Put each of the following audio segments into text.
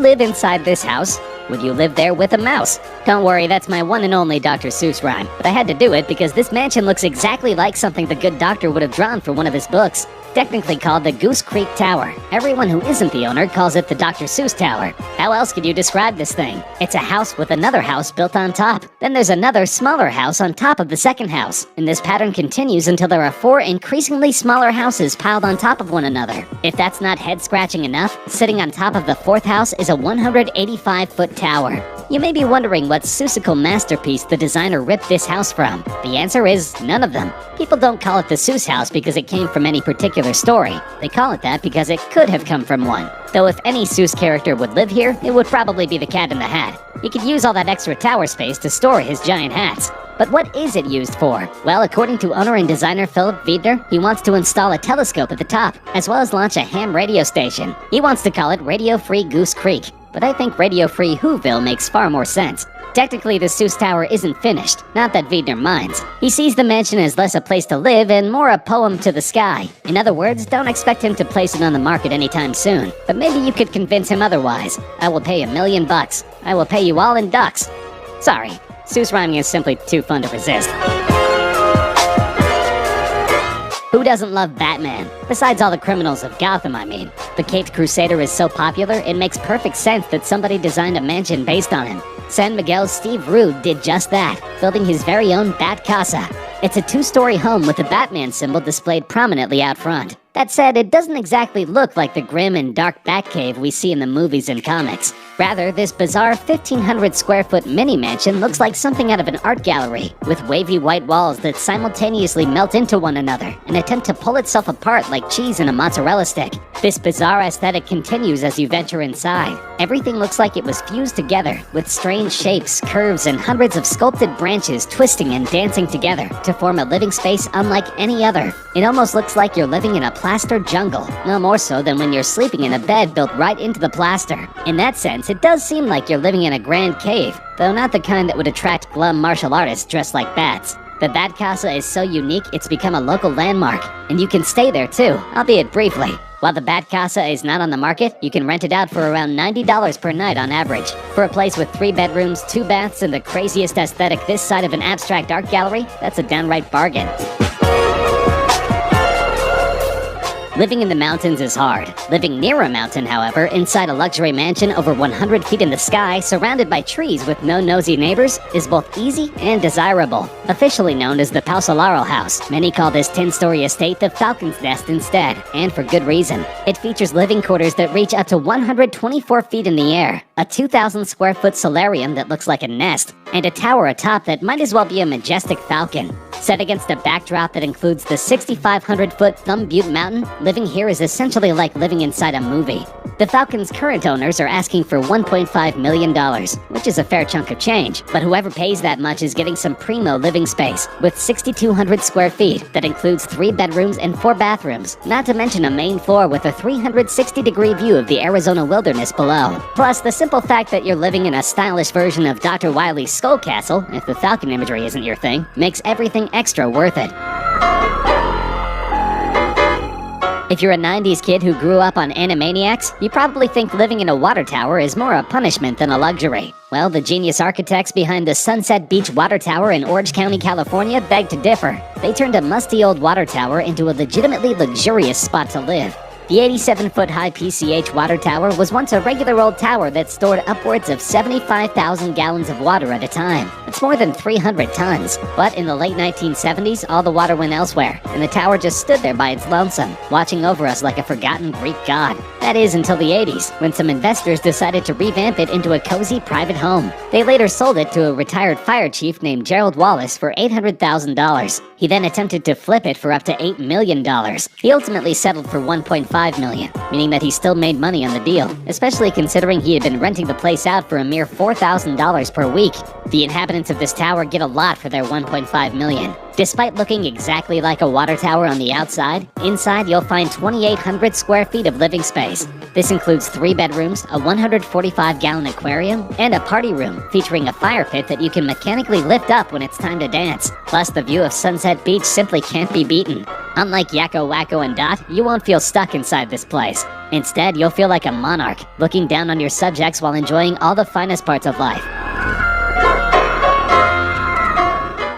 live inside this house? Would you live there with a mouse? Don't worry, that's my one and only Dr. Seuss rhyme, but I had to do it because this mansion looks exactly like something the good doctor would have drawn for one of his books. Technically called the Goose Creek Tower. Everyone who isn't the owner calls it the Dr. Seuss Tower. How else could you describe this thing? It's a house with another house built on top. Then there's another smaller house on top of the second house. And this pattern continues until there are 4 increasingly smaller houses piled on top of one another. If that's not head-scratching enough, sitting on top of the 4th house is a 185-foot tower. You may be wondering what Seussical masterpiece the designer ripped this house from. The answer is none of them. People don't call it the Seuss house because it came from any particular story. They call it that because it could have come from one. Though if any Seuss character would live here, it would probably be the Cat in the Hat. He could use all that extra tower space to store his giant hats. But what is it used for? Well, according to owner and designer Philip Wiedner, he wants to install a telescope at the top, as well as launch a ham radio station. He wants to call it Radio Free Goose Creek. But I think Radio Free Whoville makes far more sense. Technically, the Seuss Tower isn't finished, not that Wiedner minds. He sees the mansion as less a place to live and more a poem to the sky. In other words, don't expect him to place it on the market anytime soon. But maybe you could convince him otherwise. I will pay $1 million. I will pay you all in ducks. Sorry, Seuss rhyming is simply too fun to resist. Who doesn't love Batman? Besides all the criminals of Gotham, I mean. The Caped Crusader is so popular, it makes perfect sense that somebody designed a mansion based on him. San Miguel's Steve Rude did just that, building his very own Bat Casa. It's a 2-story home with the Batman symbol displayed prominently out front. That said, it doesn't exactly look like the grim and dark Batcave we see in the movies and comics. Rather, this bizarre 1,500-square-foot mini-mansion looks like something out of an art gallery, with wavy white walls that simultaneously melt into one another and attempt to pull itself apart like cheese in a mozzarella stick. This bizarre aesthetic continues as you venture inside. Everything looks like it was fused together, with strange shapes, curves, and hundreds of sculpted branches twisting and dancing together to form a living space unlike any other. It almost looks like you're living in a plaster jungle, no more so than when you're sleeping in a bed built right into the plaster. In that sense, it does seem like you're living in a grand cave, though not the kind that would attract glum martial artists dressed like bats. The Bat Casa is so unique it's become a local landmark, and you can stay there too, albeit briefly. While the Bat Casa is not on the market, you can rent it out for around $90 per night on average. For a place with 3 bedrooms, 2 baths, and the craziest aesthetic this side of an abstract art gallery, that's a downright bargain. Living in the mountains is hard. Living near a mountain, however, inside a luxury mansion over 100 feet in the sky, surrounded by trees with no nosy neighbors, is both easy and desirable. Officially known as the Pau Solaro House, many call this 10-story estate the Falcon's Nest instead, and for good reason. It features living quarters that reach up to 124 feet in the air, a 2,000-square-foot solarium that looks like a nest, and a tower atop that might as well be a majestic falcon. Set against a backdrop that includes the 6,500-foot Thumb Butte Mountain, living here is essentially like living inside a movie. The Falcon's current owners are asking for $1.5 million, which is a fair chunk of change, but whoever pays that much is getting some primo living space, with 6,200 square feet that includes 3 bedrooms and 4 bathrooms, not to mention a main floor with a 360-degree view of the Arizona wilderness below. Plus, the simple fact that you're living in a stylish version of Dr. Wily's Skull Castle, if the Falcon imagery isn't your thing, makes everything extra worth it. If you're a 90s kid who grew up on Animaniacs, you probably think living in a water tower is more a punishment than a luxury. Well, the genius architects behind the Sunset Beach Water Tower in Orange County, California beg to differ. They turned a musty old water tower into a legitimately luxurious spot to live. The 87-foot-high PCH water tower was once a regular old tower that stored upwards of 75,000 gallons of water at a time. It's more than 300 tons. But in the late 1970s, all the water went elsewhere, and the tower just stood there by its lonesome, watching over us like a forgotten Greek god. That is, until the 80s, when some investors decided to revamp it into a cozy private home. They later sold it to a retired fire chief named Gerald Wallace for $800,000. He then attempted to flip it for up to $8 million. He ultimately settled for $1.5 million, meaning that he still made money on the deal, especially considering he had been renting the place out for a mere $4,000 per week. The inhabitants of this tower get a lot for their $1.5 million. Despite looking exactly like a water tower on the outside, inside you'll find 2,800 square feet of living space. This includes 3 bedrooms, a 145-gallon aquarium, and a party room featuring a fire pit that you can mechanically lift up when it's time to dance. Plus, the view of Sunset Beach simply can't be beaten. Unlike Yakko, Wakko, and Dot, you won't feel stuck inside this place. Instead, you'll feel like a monarch, looking down on your subjects while enjoying all the finest parts of life.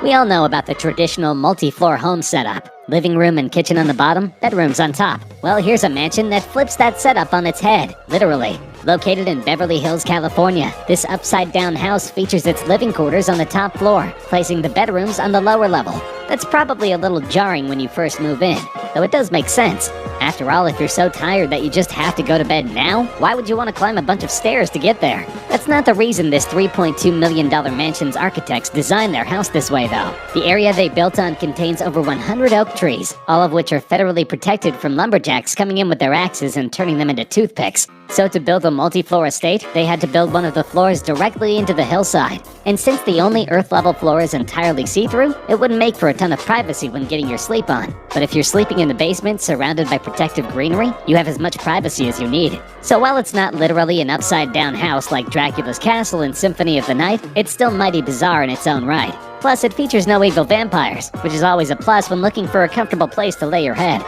We all know about the traditional multi-floor home setup. Living room and kitchen on the bottom, bedrooms on top. Well, here's a mansion that flips that setup on its head, literally. Located in Beverly Hills, California, this upside-down house features its living quarters on the top floor, placing the bedrooms on the lower level. That's probably a little jarring when you first move in, though it does make sense. After all, if you're so tired that you just have to go to bed now, why would you want to climb a bunch of stairs to get there? That's not the reason this $3.2 million mansion's architects designed their house this way, though. The area they built on contains over 100 oak trees, all of which are federally protected from lumberjacks coming in with their axes and turning them into toothpicks. So to build a multi-floor estate, they had to build one of the floors directly into the hillside. And since the only earth-level floor is entirely see-through, it wouldn't make for a ton of privacy when getting your sleep on. But if you're sleeping in the basement surrounded by protective greenery, you have as much privacy as you need. So while it's not literally an upside-down house like Dracula's castle in Symphony of the Night, it's still mighty bizarre in its own right. Plus, it features no evil vampires, which is always a plus when looking for a comfortable place to lay your head.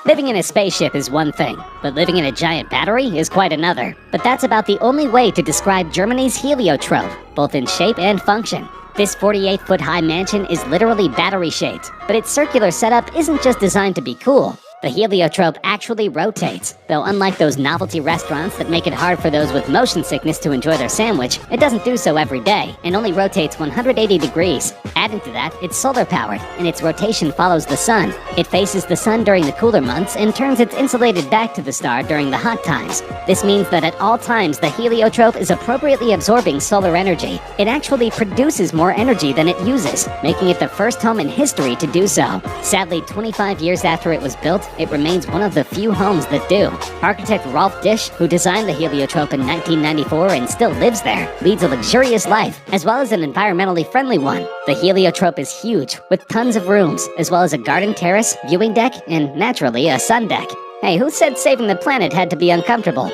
Living in a spaceship is one thing, but living in a giant battery is quite another. But that's about the only way to describe Germany's heliotrope, both in shape and function. This 48-foot-high mansion is literally battery-shaped, but its circular setup isn't just designed to be cool. The heliotrope actually rotates, though unlike those novelty restaurants that make it hard for those with motion sickness to enjoy their sandwich, it doesn't do so every day, and only rotates 180 degrees. Adding to that, it's solar-powered, and its rotation follows the sun. It faces the sun during the cooler months and turns its insulated back to the star during the hot times. This means that at all times, the heliotrope is appropriately absorbing solar energy. It actually produces more energy than it uses, making it the first home in history to do so. Sadly, 25 years after it was built, it remains one of the few homes that do. Architect Rolf Dish, who designed the heliotrope in 1994 and still lives there, leads a luxurious life, as well as an environmentally friendly one. The heliotrope is huge, with tons of rooms, as well as a garden terrace, viewing deck, and naturally, a sun deck. Hey, who said saving the planet had to be uncomfortable?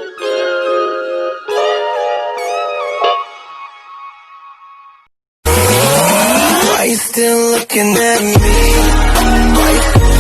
Why you still looking at me?